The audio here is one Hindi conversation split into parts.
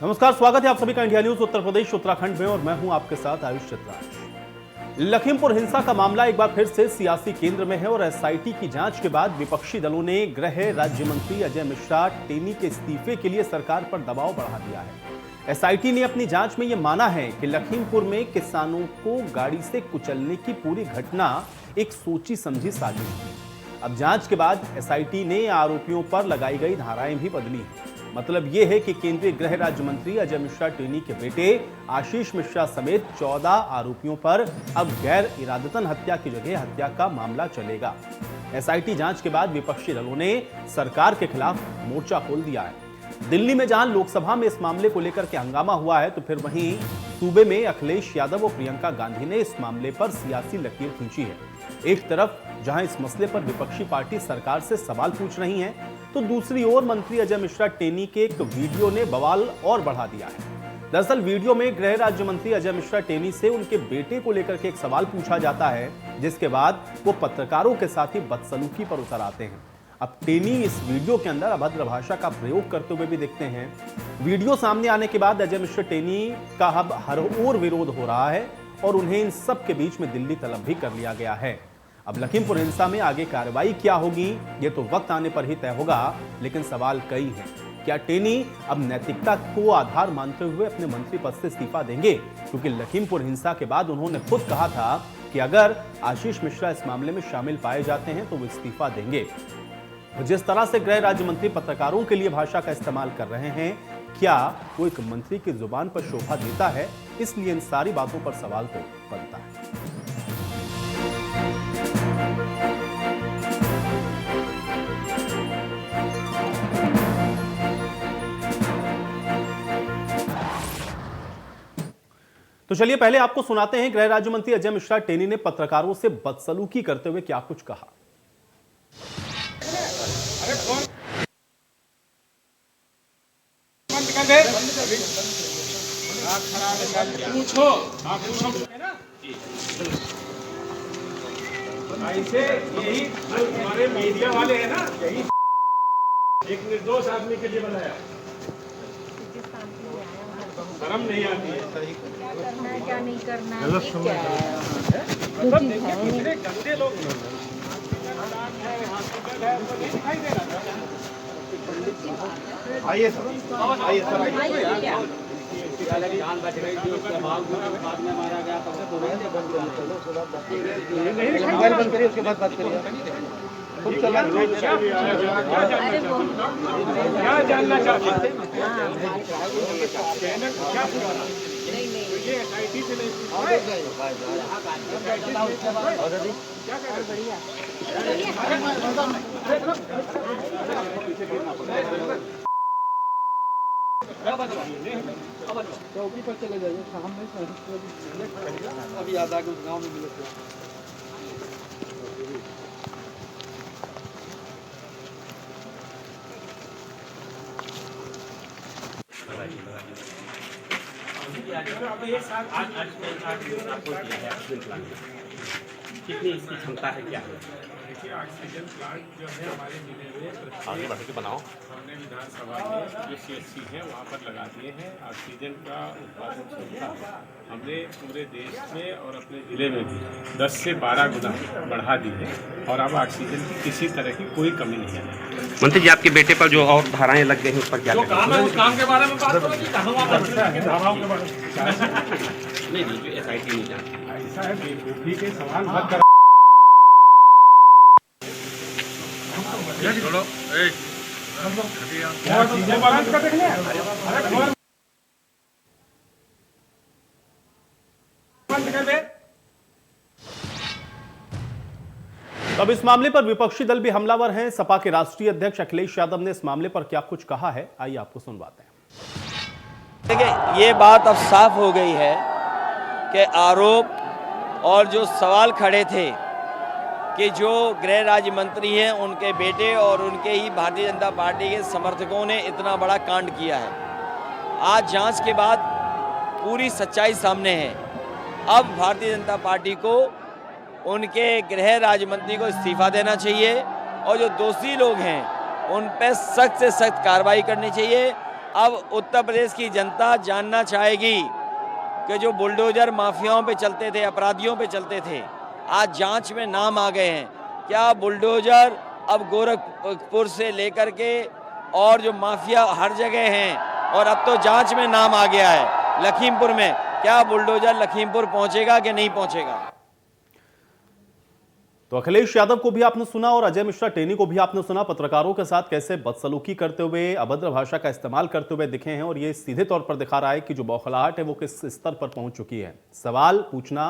नमस्कार, स्वागत है आप सभी का इंडिया न्यूज उत्तर प्रदेश उत्तराखंड में और मैं हूं आपके साथ आयुष चित्राज। लखीमपुर हिंसा का मामला एक बार फिर से सियासी केंद्र में है और एसआईटी की जांच के बाद विपक्षी दलों ने गृह राज्य मंत्री अजय मिश्रा टेनी के इस्तीफे के लिए सरकार पर दबाव बढ़ा दिया है। एसआईटी ने अपनी जांच में यह माना है कि लखीमपुर में किसानों को गाड़ी से कुचलने की पूरी घटना एक सोची समझी साजिश थी। अब जांच के बाद एसआईटी ने आरोपियों पर लगाई गई धाराएं भी बदली हैं। मतलब यह है कि केंद्रीय गृह राज्य मंत्री अजय मिश्रा टेनी के बेटे आशीष मिश्रा समेत 14 आरोपियों पर अब गैर इरादतन हत्या की जगह हत्या का मामला चलेगा। एसआईटी जांच के बाद विपक्षी दलों ने सरकार के खिलाफ मोर्चा खोल दिया है। दिल्ली में जहां लोकसभा में इस मामले को लेकर के हंगामा हुआ है, तो फिर वहीं सूबे में अखिलेश यादव और प्रियंका गांधी ने इस मामले पर सियासी लकीर खींची है। एक तरफ जहां इस मसले पर विपक्षी पार्टी सरकार से सवाल पूछ रही है, तो दूसरी ओर मंत्री अजय मिश्रा टेनी के एक वीडियो ने बवाल और बढ़ा दिया है। दरअसल वीडियो में गृह राज्य मंत्री अजय मिश्रा टेनी से उनके बेटे को लेकर के एक सवाल पूछा जाता है, जिसके बाद वो पत्रकारों के साथ ही बदसलूकी पर उतर आते हैं। अब टेनी इस वीडियो के अंदर अभद्र भाषा का प्रयोग करते हुए भी दिखते हैं। वीडियो सामने आने के बाद अजय मिश्रा टेनी का अब हर ओर विरोध हो रहा है और उन्हें इन सब के बीच में दिल्ली तलब भी कर लिया गया है। अब लखीमपुर हिंसा में आगे कार्रवाई क्या होगी, ये तो वक्त आने पर ही तय होगा, लेकिन सवाल कई हैं। क्या टेनी अब नैतिकता को आधार मानते हुए अपने मंत्री पद से इस्तीफा देंगे? क्योंकि लखीमपुर हिंसा के बाद उन्होंने खुद कहा था कि अगर आशीष मिश्रा इस मामले में शामिल पाए जाते हैं तो वो इस्तीफा देंगे। जिस तरह से गृह राज्य मंत्री पत्रकारों के लिए भाषा का इस्तेमाल कर रहे हैं, क्या वो एक मंत्री की जुबान पर शोभा देता है? इसलिए इन सारी बातों पर सवाल तो बनता है। तो चलिए पहले आपको सुनाते हैं गृह राज्य मंत्री अजय मिश्रा टेनी ने पत्रकारों से बदसलूकी करते हुए क्या कुछ कहा। पूछो ऐसे यही हमारे मीडिया वाले हैं ना, यही एक निर्दोष आदमी के लिए बनाया। शर्म नहीं आती है, क्या नहीं करना है, मतलब देखिए कितने गंदे लोग दिखाई दे रहा था। आइए सर, आइए सर, आइए। जान बच गई थी, उसके बाद में मारा गया। मोबाइल बंद करिए, उसके बाद बात करिए। क्या जानना चाहते हैं? क्या ये एसआईटी से नहीं चौकी पर चले जाइए, हम नहीं अभी याद आ गया, उस गाँव में मिले थे। कितनी इसकी क्षमता है, क्या है? देखिए, ऑक्सीजन प्लांट जो है हमारे जिले में आगे बढ़ के बनाओ। हमने विधानसभा में जो सीएचसी है वहाँ पर लगा दिए हैं। ऑक्सीजन का उत्पादन क्षमता हमने पूरे देश में और अपने जिले में भी 10 से 12 गुना बढ़ा दी है और अब ऑक्सीजन की किसी तरह की कोई कमी नहीं है। मंत्री जी, आपके बेटे पर जो और धाराएं लग गई हैं उस पर क्या कहें? काम है उस काम के बारे में बात करो कि कहाँ धाराओं के बारे में नहीं, जो एसआईटी नहीं जानती। ऐसा है, बेवकूफ़ी के सवाल मत करो। अब इस मामले पर विपक्षी दल भी हमलावर हैं। सपा के राष्ट्रीय अध्यक्ष अखिलेश यादव ने इस मामले पर क्या कुछ कहा है, आइए आपको सुनवाते हैं। देखिए, ये बात अब साफ हो गई है कि आरोप और जो सवाल खड़े थे कि जो गृह राज्य मंत्री हैं उनके बेटे और उनके ही भारतीय जनता पार्टी के समर्थकों ने इतना बड़ा कांड किया है। आज जांच के बाद पूरी सच्चाई सामने है। अब भारतीय जनता पार्टी को उनके गृह राज्य मंत्री को इस्तीफा देना चाहिए और जो दोषी लोग हैं उन पर सख्त से सख्त कार्रवाई करनी चाहिए अब उत्तर प्रदेश की जनता जानना चाहेगी कि जो बुलडोजर माफियाओं पे चलते थे, अपराधियों पे चलते थे, आज जांच में नाम आ गए हैं। क्या बुलडोजर अब गोरखपुर से लेकर के और जो माफिया हर जगह हैं, और अब तो जांच में नाम आ गया है लखीमपुर में, क्या बुलडोजर लखीमपुर पहुंचेगा कि नहीं पहुंचेगा? तो अखिलेश यादव को भी आपने सुना और अजय मिश्रा टेनी को भी आपने सुना, पत्रकारों के साथ कैसे बदसलूकी करते हुए, अभद्र भाषा का इस्तेमाल करते हुए दिखे हैं, और ये सीधे तौर पर दिखा रहा है कि जो बौखलाहट है वो किस स्तर पर पहुंच चुकी है। सवाल पूछना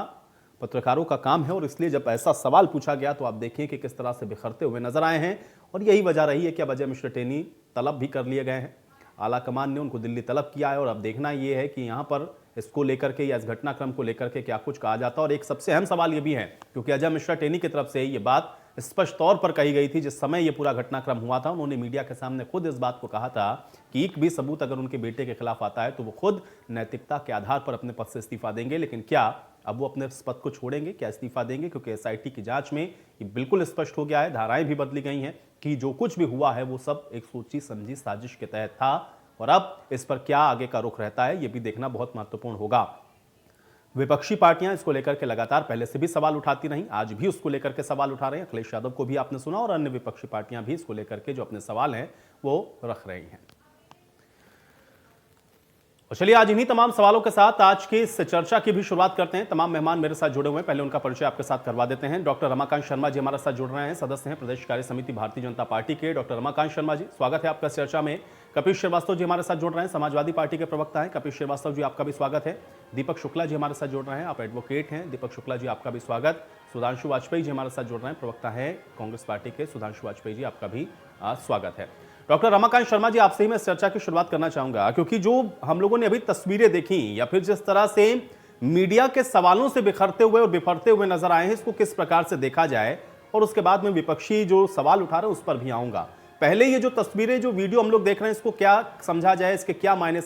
पत्रकारों का काम है, और इसलिए जब ऐसा सवाल पूछा गया तो आप देखिए कि किस तरह से बिखरते हुए नजर आए हैं। और यही वजह रही है कि अब अजय मिश्रा टेनी तलब भी कर लिए गए हैं, आला कमान ने उनको दिल्ली तलब किया है। और अब देखना यह है कि यहाँ पर इसको लेकर के या इस घटनाक्रम को लेकर के क्या कुछ कहा जाता है। और एक सबसे अहम सवाल ये भी है, क्योंकि अजय मिश्रा टेनी की तरफ से ये बात स्पष्ट तौर पर कही गई थी जिस समय ये पूरा घटनाक्रम हुआ था। उन्होंने मीडिया के सामने खुद इस बात को कहा था कि एक भी सबूत अगर उनके बेटे के खिलाफ आता है तो वो खुद नैतिकता के आधार पर अपने पद से इस्तीफा देंगे। लेकिन क्या अब वो अपने पद को छोड़ेंगे, क्या इस्तीफा देंगे? क्योंकि एसआईटी की जांच में ये बिल्कुल स्पष्ट हो गया है, धाराएं भी बदली गई हैं कि जो कुछ भी हुआ है वो सब एक सोची समझी साजिश के तहत था। और अब इस पर क्या आगे का रुख रहता है ये भी देखना बहुत महत्वपूर्ण होगा। विपक्षी पार्टियां इसको लेकर के लगातार पहले से भी सवाल उठाती रहीं, आज भी उसको लेकर के सवाल उठा रहे हैं। अखिलेश यादव को भी आपने सुना और अन्य विपक्षी पार्टियां भी इसको लेकर के जो अपने सवाल हैं वो रख रही हैं। और चलिए आज इन्हीं तमाम सवालों के साथ आज की इस चर्चा की भी शुरुआत करते हैं। तमाम मेहमान मेरे साथ जुड़े हुए हैं, पहले उनका परिचय आपके साथ करवा देते हैं। डॉक्टर रमाकांत शर्मा जी हमारे साथ जुड़ रहे हैं, सदस्य हैं प्रदेश कार्य समिति भारतीय जनता पार्टी के। डॉक्टर रमाकांत शर्मा जी, स्वागत है आपका चर्चा में। कपिल श्रीवास्तव जी हमारे साथ जुड़ रहे हैं, समाजवादी पार्टी के प्रवक्ता हैं। कपिल श्रीवास्तव जी आपका भी स्वागत है। दीपक शुक्ला जी हमारे साथ जुड़ रहे हैं, आप एडवोकेट हैं। दीपक शुक्ला जी आपका भी स्वागत। सुधांशु वाजपेयी जी हमारे साथ जुड़ रहे हैं, प्रवक्ता हैं कांग्रेस पार्टी के। सुधांशु वाजपेयी जी आपका भी स्वागत है। डॉक्टर रमाकांत शर्मा जी, आपसे ही मैं इस चर्चा की शुरुआत करना चाहूंगा, क्योंकि जो हम लोगों ने अभी तस्वीरें देखी या फिर जिस तरह से मीडिया के सवालों से बिखरते हुए और बिफरते हुए नजर आए हैं, इसको किस प्रकार से देखा जाए, और उसके बाद में विपक्षी जो सवाल उठा रहे हैं उस पर भी आऊंगा। पहले ये जो तस्वीरें, जो वीडियो हम लोग देख रहे हैं, इसको क्या समझा जाए, इसके क्या मायने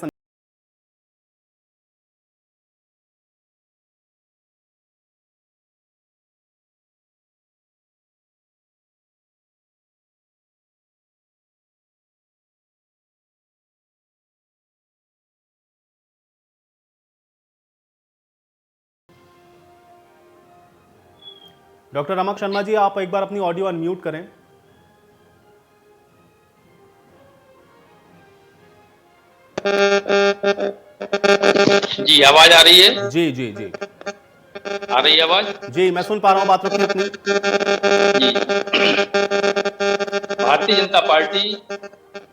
डॉक्टर रमाकांत शर्मा जी, आप एक बार अपनी ऑडियो अनम्यूट करें। जी आवाज आ रही है? जी जी जी आ रही है आवाज? जी मैं सुन पा रहा हूं, बात रखिए अपनी। जी भारतीय जनता पार्टी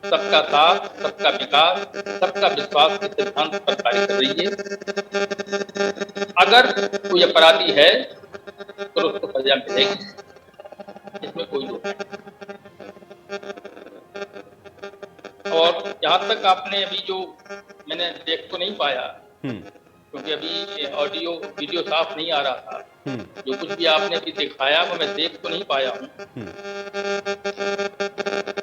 सबका साथ, सबका विकास, सबका विश्वास के सिद्धांत पर कार्य कर रही है। अगर कोई अपराधी है तो उसको सजा मिलेगी, इसमें कोई दो नहीं। और जहां तक आपने अभी जो, मैंने देख तो नहीं पाया क्योंकि अभी ऑडियो वीडियो साफ नहीं आ रहा था, जो कुछ भी आपने अभी दिखाया वो मैं देख तो नहीं पाया हूँ।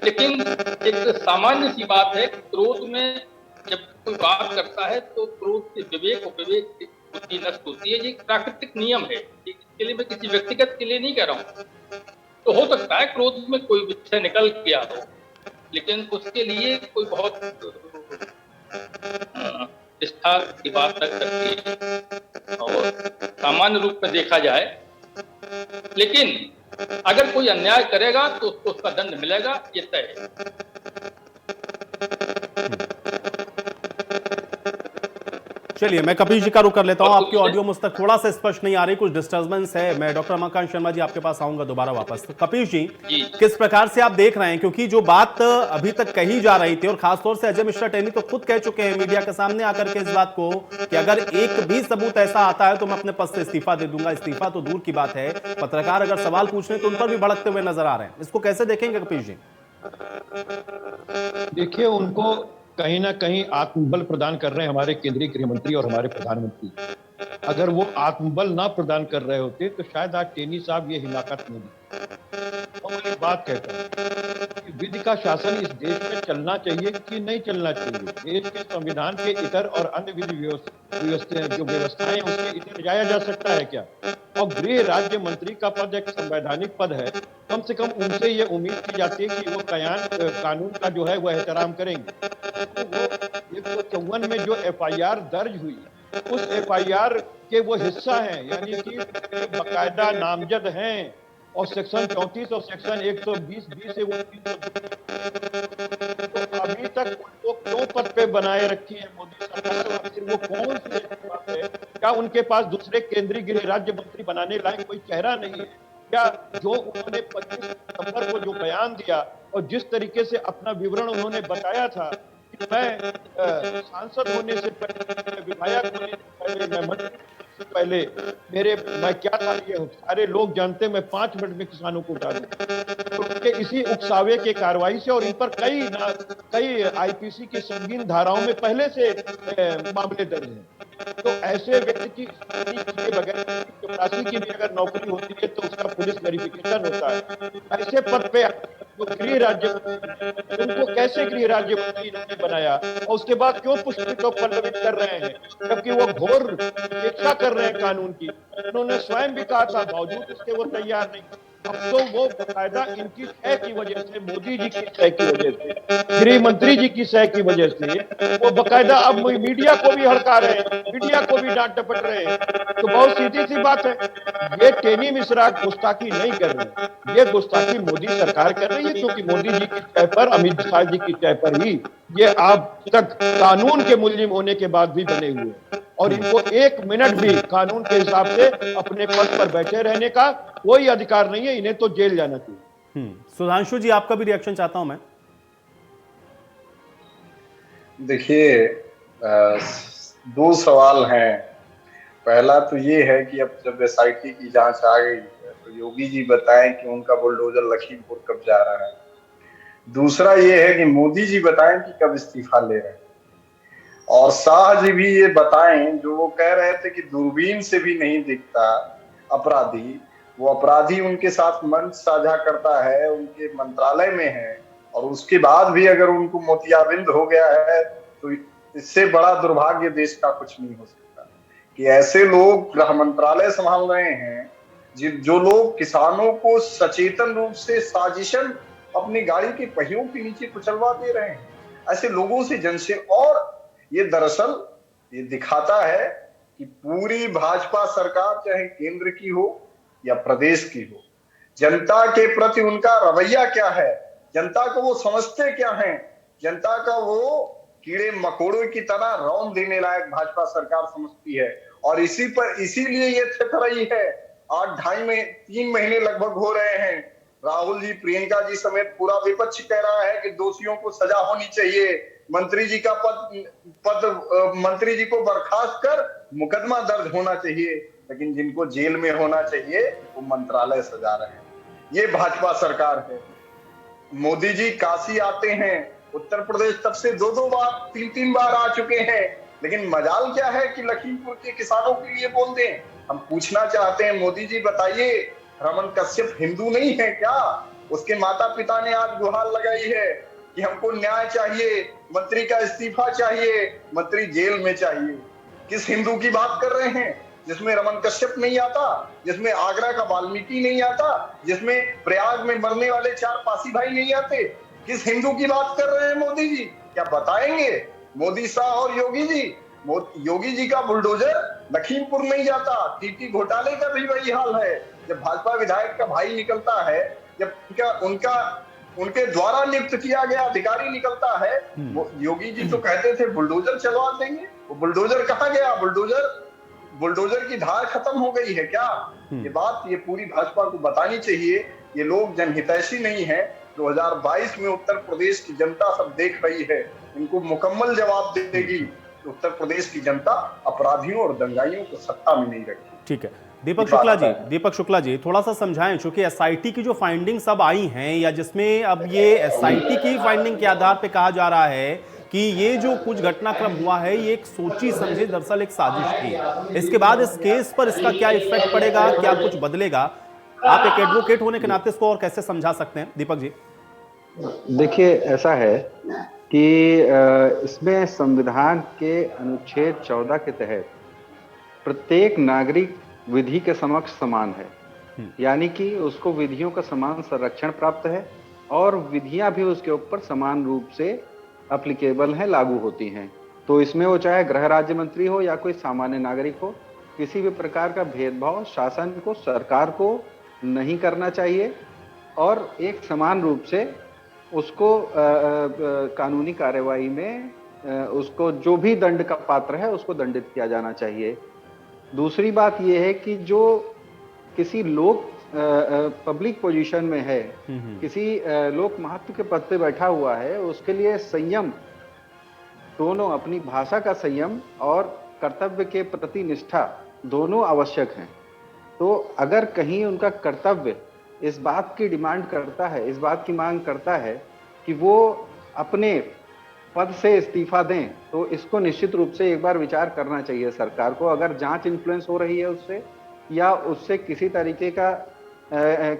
लेकिन एक सामान्य सी बात है, क्रोध में जब कोई बात करता है तो क्रोध से विवेक और विवेक से बुद्धि नष्ट होती है। ये एक प्राकृतिक नियम है, इसके लिए मैं किसी व्यक्तिगत के लिए नहीं कह रहा हूँ। तो हो सकता है क्रोध में कोई विषय निकल गया हो, लेकिन उसके लिए कोई बहुत निष्ठा की बात कर सकती है और सामान्य रूप में देखा जाए। लेकिन अगर कोई अन्याय करेगा तो उसको उसका दंड मिलेगा, ये तय है। चलिए मैं कपिल जी का रुख कर लेता हूं। आपकी ऑडियो मुझ तक थोड़ा सा स्पष्ट नहीं आ रही, कुछ डिस्टर्बेंस है। मैं डॉक्टर रमाकांत शर्मा जी आपके पास आऊंगा दोबारा वापस। तो कपिल जी, किस प्रकार से आप देख रहे हैं, क्योंकि जो बात अभी तक कही जा रही थी और खासतौर से अजय मिश्रा टेनी तो खुद कह चुके हैं मीडिया के सामने आकर के इस बात को कि अगर एक भी सबूत ऐसा आता है तो मैं अपने पद से इस्तीफा दे दूंगा। इस्तीफा तो दूर की बात है, पत्रकार अगर सवाल पूछ रहे हैं तो उन पर भी भड़कते हुए नजर आ रहे हैं। इसको कैसे देखेंगे कपिल जी? देखिए, उनको कहीं ना कहीं आत्मबल प्रदान कर रहे हैं हमारे केंद्रीय गृह मंत्री और हमारे प्रधानमंत्री। अगर वो आत्मबल ना प्रदान कर रहे होते तो शायद आज टेनी साहब ये हिमाकत नहीं दी। और मैं एक बात कहता हूँ कि विधि का शासन इस देश में चलना चाहिए कि नहीं चलना चाहिए। देश के संविधान के इतर और अन्य विधि जो व्यवस्थाएं उसके इसे जाया जा सकता है क्या? और गृह राज्य मंत्री का पद एक संवैधानिक पद है, कम से कम उनसे ये उम्मीद की जाती है कि वो कानून का जो है वो एहतराम करेंगे। तो वो 154 में जो FIR दर्ज हुई, उस FIR के वो हिस्सा हैं, यानी कि बाकायदा नामजद हैं, और सेक्शन 34 और सेक्शन 120B से वो 302, तो अभी तक उनको क्यों पद पे बनाए रखी है मोदी सरकार? और फिर वो कौन सी ऐसी बात है? क्या उनके पास दूसरे केंद्रीय गृह राज्य मंत्री बनाने लायक कोई चेहरा नहीं है क्या? जो उन्होंने 25 सितंबर को जो बयान दिया और जिस तरीके से अपना विवरण उन्होंने बताया था कि मैं सांसद होने से पहले, विधायक होने से पहले, मैं मंत्री से पहले मैं क्या था, ये सारे लोग जानते, मैं 5 मिनट में किसानों को उठा दूं। तो उनके इसी उकसावे के कार्रवाई से, और इन पर कई IPC की संगीन धाराओं में पहले से मामले दर्ज हैं। तो ऐसे व्यक्ति की के बगैर चपरासी की भी अगर नौकरी होती है तो उसका पुलिस वेरिफिकेशन होता है। ऐसे पद पे जो गृह राज्य मंत्री, उनको कैसे गृह राज्य मंत्री इन्होंने बनाया, और उसके बाद क्यों पुष्पित और पल्लवित कर रहे हैं, जबकि वो घोर उपेक्षा कर रहे हैं कानून की। उन्होंने स्वयं भी कहा था, बावजूद इसके वो तैयार नहीं। अब तो वो बाकायदा इनकी सह की वजह से, मोदी जी की सह की वजह से, गृह मंत्री जी की सह की वजह से वो बाकायदा अब मीडिया को भी हड़का रहे हैं, मीडिया को भी डांट डपट रहे हैं। तो बहुत सीधी सी बात है, ये टेनी मिश्रा गुस्ताखी नहीं कर रहे, ये गुस्ताखी मोदी सरकार कर रही है, क्योंकि मोदी जी की सह पर, अमित शाह जी की सह पर ही ये अब तक कानून के मुल्जिम होने के बाद भी बने हुए हैं, और इनको 1 मिनट भी कानून के हिसाब से अपने पद पर बैठे रहने का कोई अधिकार नहीं है। इन्हें तो जेल जाना चाहिए। सुधांशु जी, आपका भी रिएक्शन चाहता हूं मैं। देखिए, 2 सवाल हैं। पहला तो ये है कि अब जब SIT की जांच आ गई है तो योगी जी बताएं कि उनका बुलडोजर लखीमपुर कब जा रहा है। दूसरा ये है कि मोदी जी बताएं कि कब इस्तीफा ले रहे हैं, और शाह जी भी ये बताएं, जो वो कह रहे थे कि दूरबीन से भी नहीं दिखता अपराधी, वो अपराधी उनके साथ मंच साझा करता है, उनके मंत्रालय में है, और उसके बाद भी अगर उनको मोतियाबिंद हो गया है तो इससे बड़ा दुर्भाग्य देश का कुछ नहीं हो सकता कि ऐसे लोग गृह मंत्रालय संभाल रहे हैं, जो लोग किसानों को सचेतन रूप से साजिशन अपनी गाड़ी के पहियों के नीचे कुचलवा दे रहे हैं। ऐसे लोगों से जनसेवा, और ये दरअसल ये दिखाता है कि पूरी भाजपा सरकार, चाहे केंद्र की हो या प्रदेश की हो, जनता के प्रति उनका रवैया क्या है, जनता को वो समझते क्या हैं, जनता का वो कीड़े मकोड़ों की तरह रौंद देने लायक भाजपा सरकार समझती है। और इसीलिए ये थिक रही है। 3 महीने लगभग हो रहे हैं, राहुल जी, प्रियंका जी समेत पूरा विपक्ष कह रहा है कि दोषियों को सजा होनी चाहिए, मंत्री जी का पद मंत्री जी को बर्खास्त कर मुकदमा दर्ज होना चाहिए, लेकिन जिनको जेल में होना चाहिए वो मंत्रालय सजा रहे हैं। ये भाजपा सरकार है। मोदी जी काशी आते हैं, उत्तर प्रदेश तब से 2-2 बार, 3-3 बार आ चुके हैं, लेकिन मजाल क्या है कि लखीमपुर के किसानों के लिए बोल दें। हम पूछना चाहते हैं, मोदी जी बताइए, रमन कश्यप हिंदू नहीं है क्या? उसके माता पिता ने आज गुहार लगाई है कि हमको न्याय चाहिए, मंत्री का इस्तीफा चाहिए, मंत्री जेल में चाहिए। किस हिंदू की बात कर रहे हैं जिसमें रमन कश्यप नहीं आता, जिसमें आगरा का वाल्मीकि नहीं आता, जिसमें प्रयाग में मरने वाले 4 पासी भाई नहीं आते? किस हिंदू की बात कर रहे हैं मोदी जी? क्या बताएंगे मोदी शाह और योगी जी? योगी जी का बुलडोजर लखीमपुर नहीं जाता। टीटी घोटाले का भी वही हाल है। जब भाजपा विधायक का भाई निकलता है, जब उनके द्वारा नियुक्त किया गया अधिकारी निकलता है, वो योगी जी तो कहते थे बुलडोजर चलवा देंगे, वो बुलडोजर कहाँ गया? बुलडोजर की धार खत्म हो गई है क्या? ये बात ये पूरी भाजपा को बतानी चाहिए। ये लोग जनहितैषी नहीं है। 2022 में उत्तर प्रदेश की जनता सब देख रही है, इनको मुकम्मल जवाब देगी। उत्तर प्रदेश की जनता अपराधियों और दंगाइयों को सत्ता में नहीं रखी। ठीक है, दीपक शुक्ला जी थोड़ा सा समझाएं, चूंकि एसआईटी की जो फाइंडिंग्स अब आई हैं, या जिसमें अब ये एसआईटी की फाइंडिंग के आधार पे कहा जा रहा है कि ये जो कुछ घटनाक्रम हुआ है ये एक सोची समझी दरअसल एक साजिश थी। इसके बाद इस केस पर इसका क्या इफेक्ट पड़ेगा, क्या कुछ बदलेगा? आप एक एडवोकेट होने के नाते इसको और कैसे समझा सकते हैं, दीपक जी? देखिए, ऐसा है कि इसमें संविधान के अनुच्छेद 14 के तहत प्रत्येक नागरिक विधि के समक्ष समान है, यानी कि उसको विधियों का समान संरक्षण प्राप्त है और विधियां भी उसके ऊपर समान रूप से अप्लीकेबल हैं, लागू होती हैं। तो इसमें वो चाहे गृह राज्य मंत्री हो या कोई सामान्य नागरिक हो, किसी भी प्रकार का भेदभाव शासन को, सरकार को नहीं करना चाहिए और एक समान रूप से उसको कानूनी कार्यवाही में उसको जो भी दंड का पात्र है उसको दंडित किया जाना चाहिए। दूसरी बात यह है कि जो किसी लोक पब्लिक पोजीशन में है, किसी लोक महत्व के पद पे बैठा हुआ है, उसके लिए संयम, दोनों अपनी भाषा का संयम और कर्तव्य के प्रति निष्ठा दोनों आवश्यक हैं। तो अगर कहीं उनका कर्तव्य इस बात की डिमांड करता है, इस बात की मांग करता है कि वो अपने पद से इस्तीफा दें, तो इसको निश्चित रूप से एक बार विचार करना चाहिए सरकार को। अगर जांच इन्फ्लुएंस हो रही है उससे या उससे किसी तरीके का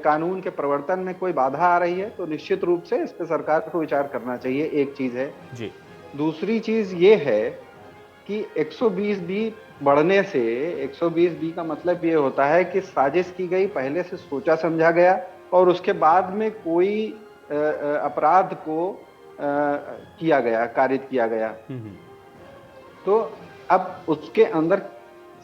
कानून के प्रवर्तन में कोई बाधा आ रही है, तो निश्चित रूप से इस पर सरकार को विचार करना चाहिए। एक चीज है जी। दूसरी चीज ये है कि 120 बी बढ़ने से, 120 बी का मतलब ये होता है कि साजिश की गई, पहले से सोचा समझा गया और उसके बाद में कोई अपराध को किया गया, कारित किया गया, तो अब उसके अंदर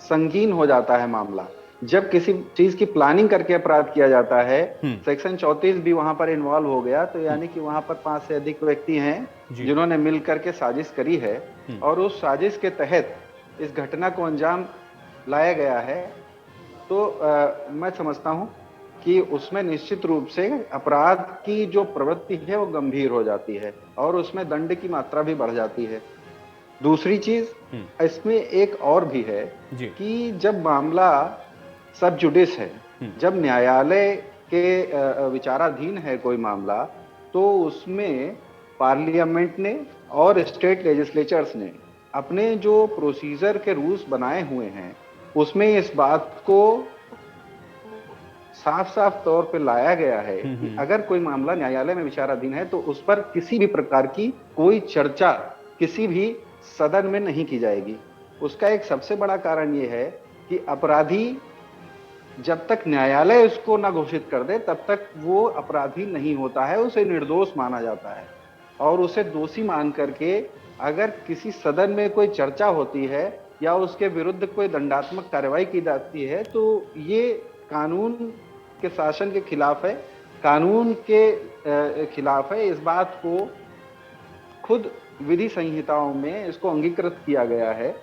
संगीन हो जाता है मामला। जब किसी चीज की प्लानिंग करके अपराध किया जाता है, सेक्शन 34 भी वहां पर इन्वॉल्व हो गया, तो यानी कि वहां पर 5 से अधिक व्यक्ति हैं जिन्होंने मिलकर के साजिश करी है और उस साजिश के तहत इस घटना को अंजाम लाया गया है, तो मैं समझता हूं कि उसमें निश्चित रूप से अपराध की जो प्रवृत्ति है वो गंभीर हो जाती है और उसमें दंड की मात्रा भी बढ़ जाती है। दूसरी चीज इसमें एक और भी है कि जब मामला सब जुडिस है, जब न्यायालय के विचाराधीन है कोई मामला, तो उसमें पार्लियामेंट ने और स्टेट लेजिस्लेचर्स ने अपने जो प्रोसीजर के रूल्स बनाए हुए हैं उसमें इस बात को साफ साफ तौर पे लाया गया है कि अगर कोई मामला न्यायालय में विचाराधीन है तो उस पर किसी भी प्रकार की कोई चर्चा किसी भी सदन में नहीं की जाएगी। उसका एक सबसे बड़ा कारण यह है कि अपराधी जब तक न्यायालय उसको ना घोषित कर दे तब तक वो अपराधी नहीं होता है, उसे निर्दोष माना जाता है और उसे दोषी मान करके अगर किसी सदन में कोई चर्चा होती है या उसके विरुद्ध कोई दंडात्मक कार्रवाई की जाती है तो ये कानून के शासन के खिलाफ है, कानून के खिलाफ है। इस बात को खुद विधि संहिताओं में इसको अंगीकृत किया गया है,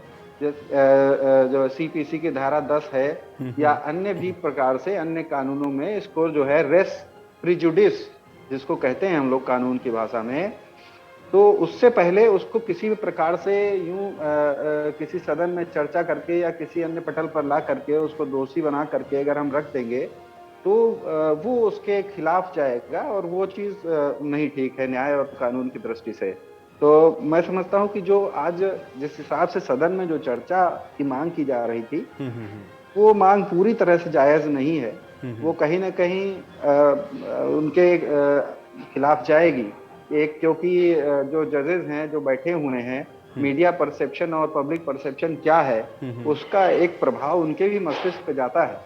जो सीपीसी की धारा 10 है या अन्य भी प्रकार से अन्य कानूनों में इसको जो है रेस प्रिजुडिस जिसको कहते हैं हम लोग कानून की भाषा में, तो उससे पहले उसको किसी भी प्रकार से यूं किसी सदन में चर्चा करके या किसी अन्य पटल पर ला करके उसको दोषी बना करके अगर हम रख देंगे तो वो उसके खिलाफ जाएगा और वो चीज नहीं ठीक है न्याय और कानून की दृष्टि से। तो मैं समझता हूं कि जो आज जिस हिसाब से सदन में जो चर्चा की मांग की जा रही थी वो मांग पूरी तरह से जायज नहीं है, वो कहीं ना कहीं उनके खिलाफ जाएगी। एक क्योंकि जो जजेस हैं जो बैठे हुए हैं, मीडिया परसेप्शन और पब्लिक परसेप्शन क्या है उसका एक प्रभाव उनके भी मस्तिष्क पे जाता है।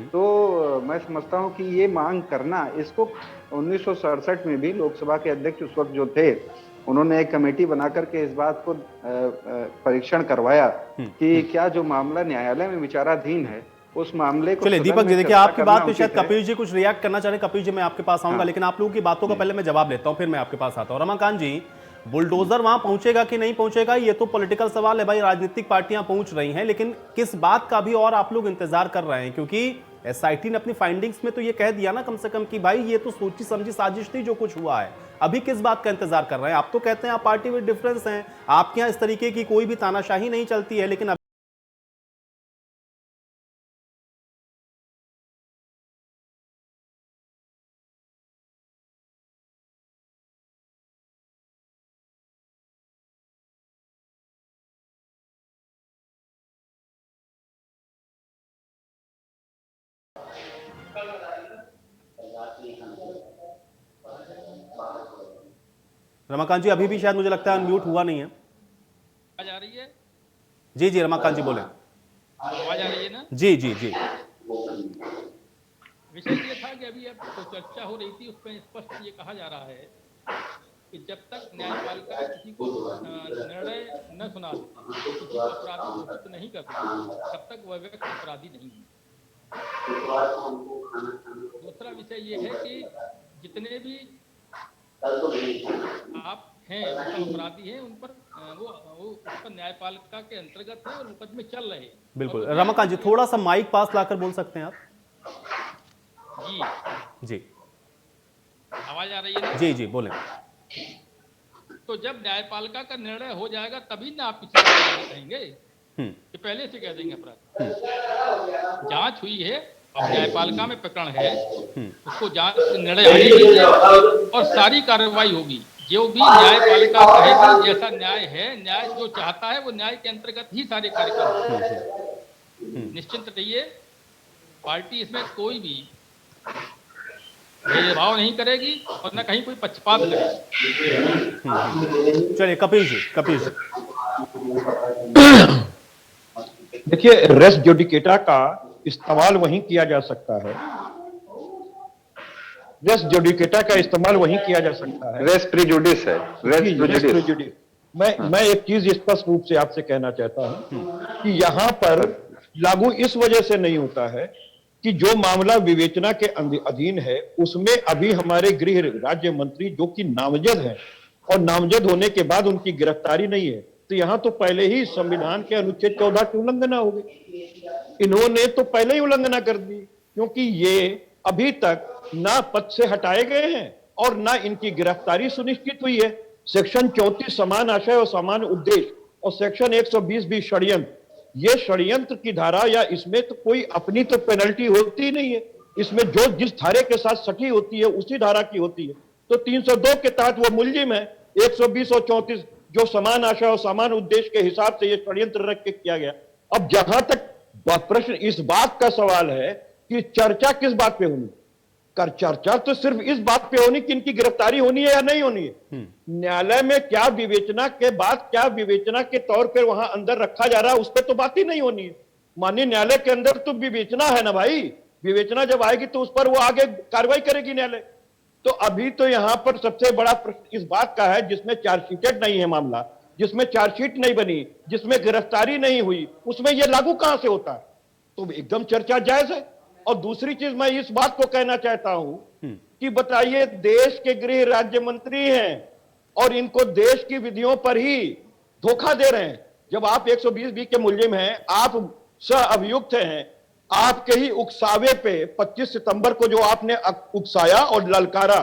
तो मैं समझता हूं कि ये मांग करना, इसको 1967 में भी लोकसभा के अध्यक्ष उस वक्त जो थे उन्होंने एक कमेटी बना करके इस बात को परीक्षण करवाया कि क्या जो मामला न्यायालय में विचाराधीन है उस मामले को। चलिए दीपक जी, देखिए आपकी बात पे शायद कपिल जी कुछ रिएक्ट करना चाह रहे हैं। कपिल जी मैं आपके पास आऊंगा, लेकिन आप लोगों की बातों का पहले मैं जवाब लेता हूं, फिर मैं आपके पास आता हूं। रमाकांत जी, बुलडोजर वहां पहुंचेगा कि नहीं पहुंचेगा ये तो पॉलिटिकल सवाल है भाई, राजनीतिक पार्टियां पहुंच रही हैं, लेकिन किस बात का भी और आप लोग इंतजार कर रहे हैं? क्योंकि एसआईटी ने अपनी फाइंडिंग्स में तो ये कह दिया ना कम से कम कि भाई ये तो सोची समझी साजिश थी जो कुछ हुआ है। अभी किस बात का इंतजार कर रहे हैं? आप तो कहते हैं आप पार्टी विद डिफरेंस हैं, आपके यहाँ इस तरीके की कोई भी तानाशाही नहीं चलती है, लेकिन रमाकांत जी अभी भी शायद मुझे लगता है अनम्यूट हुआ नहीं है। आवाज आ रही है? जी जी रमाकांत जी बोले। आवाज आ रही है ना? जी जी जी। विषय ये था कि अभी अब तो चर्चा हो रही थी, उसमें स्पष्ट ये कहा जा रहा है कि जब तक न्यायपालिका किसी को निर्णय न सुना दे, किसी को अपराधी घोषित नहीं कर दे, तब तक वह व्यक्ति अपराधी नहीं है। दूसरा विषय ये है कि जितने भी आप हैं मतलब अपराधी हैं, उन पर वो उस पर न्यायपालिका के अंतर्गत है और मुकदमे चल रहे हैं। बिल्कुल रमाकांत जी थोड़ा सा माइक पास लाकर बोल सकते हैं आप? जी जी आवाज आ रही है ना? जी जी बोले। तो जब न्यायपालिका का निर्णय हो जाएगा तभी ना आप पिछले कहेंगे कि पहले से कह देंगे अपराध। जांच हुई है, अब न्यायपालिका में प्रकरण है, उसको जांच निर्णय आने दीजिए और सारी कार्रवाई होगी। जो भी न्यायपालिका कहेगी जैसा न्याय है, न्याय जो चाहता है वो न्याय के अंतर्गत ही सारे कार्यक्रम। निश्चिंत रहिए, पार्टी इसमें कोई भी भेदभाव नहीं करेगी और न कहीं कोई पक्षपात करेगी। चलिए कपिल जी देखिए, रेस जुडिकेटा का इस्तेमाल वहीं किया जा सकता है, रेस जुडिकेटा का इस्तेमाल वहीं किया जा सकता है। रेस प्रिजुडिस है, रेस प्रिजुडिस। मैं एक चीज स्पष्ट रूप से आपसे कहना चाहता हूं कि यहां पर लागू इस वजह से नहीं होता है कि जो मामला विवेचना के अधीन है उसमें अभी हमारे गृह राज्य मंत्री जो कि नामजद है और नामजद होने के बाद उनकी गिरफ्तारी नहीं है, तो यहां तो पहले ही संविधान के अनुच्छेद 14 की उल्लंघना हो गई। इन्होंने तो पहले ही उल्लंघना कर दी, क्योंकि ये अभी तक ना पद से हटाए गए हैं और ना इनकी गिरफ्तारी सुनिश्चित हुई है। सेक्शन 34 समान आशय और समान उद्देश्य और सेक्शन 120 भी षड्यंत्र, ये षड्यंत्र की धारा या इसमें तो कोई अपनी तो पेनल्टी होती नहीं है, इसमें जो जिस धारे के साथ सटी होती है उसी धारा की होती है। तो 302 के तहत वो मुलजिम है, 120 और 34 जो समान आशय और समान उद्देश्य के हिसाब से ये षड्यंत्र रख के किया गया। अब जहां तक प्रश्न इस बात का सवाल है कि चर्चा किस बात पे होनी, कर चर्चा तो सिर्फ इस बात पे होनी कि इनकी गिरफ्तारी होनी है या नहीं होनी है। न्यायालय में क्या विवेचना के बाद क्या विवेचना के तौर पर वहां अंदर रखा जा रहा है उस पर तो बात ही नहीं होनी है। माननीय न्यायालय के अंदर तो विवेचना है ना भाई, विवेचना जब आएगी तो उस पर वो आगे कार्रवाई करेगी न्यायालय। तो अभी तो यहां पर सबसे बड़ा प्रश्न इस बात का है जिसमें चार्जशीटेड नहीं है मामला, जिसमें चार्जशीट नहीं बनी, जिसमें गिरफ्तारी नहीं हुई, उसमें यह लागू कहां से होता है? तो एकदम चर्चा जायज है। और दूसरी चीज मैं इस बात को कहना चाहता हूं कि बताइए, देश के गृह राज्य मंत्री हैं और इनको देश की विधियों पर ही धोखा दे रहे हैं। जब आप 120 के मुलजिम हैं, आप सह अभियुक्त हैं, आपके ही उकसावे पे 25 सितंबर को जो आपने उकसाया और ललकारा,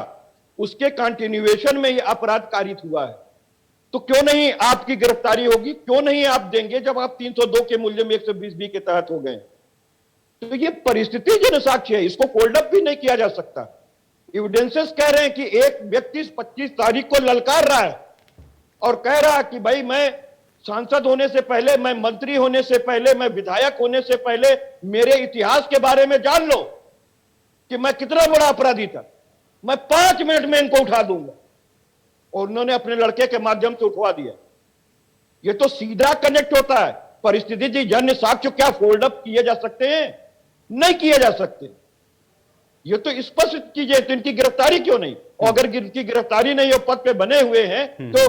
उसके कंटिन्यूएशन में ये अपराध कारित हुआ है। तो क्यों नहीं आपकी गिरफ्तारी होगी, क्यों नहीं आप देंगे जब आप 302 के मुलजिम 120 के तहत हो गए? तो ये परिस्थिति जनसाक्ष्य है, इसको होल्ड अप भी नहीं किया जा सकता। एविडेंसेस कह रहे हैं कि एक व्यक्ति 25 तारीख को ललकार रहा है और कह रहा है कि भाई मैं सांसद होने से पहले, मैं मंत्री होने से पहले, मैं विधायक होने से पहले मेरे इतिहास के बारे में जान लो कि मैं कितना बड़ा अपराधी था, मैं 5 मिनट में इनको उठा दूंगा। और उन्होंने अपने लड़के के माध्यम से उठवा दिया। ये तो सीधा कनेक्ट होता है। परिस्थिति जी जन्य साक्ष्य क्या फोल्ड अप किए जा सकते हैं? नहीं किए जा सकते। ये तो स्पष्ट चीजें, तो इनकी गिरफ्तारी क्यों नहीं? और अगर इनकी गिरफ्तारी नहीं हो, पद पे बने हुए हैं, तो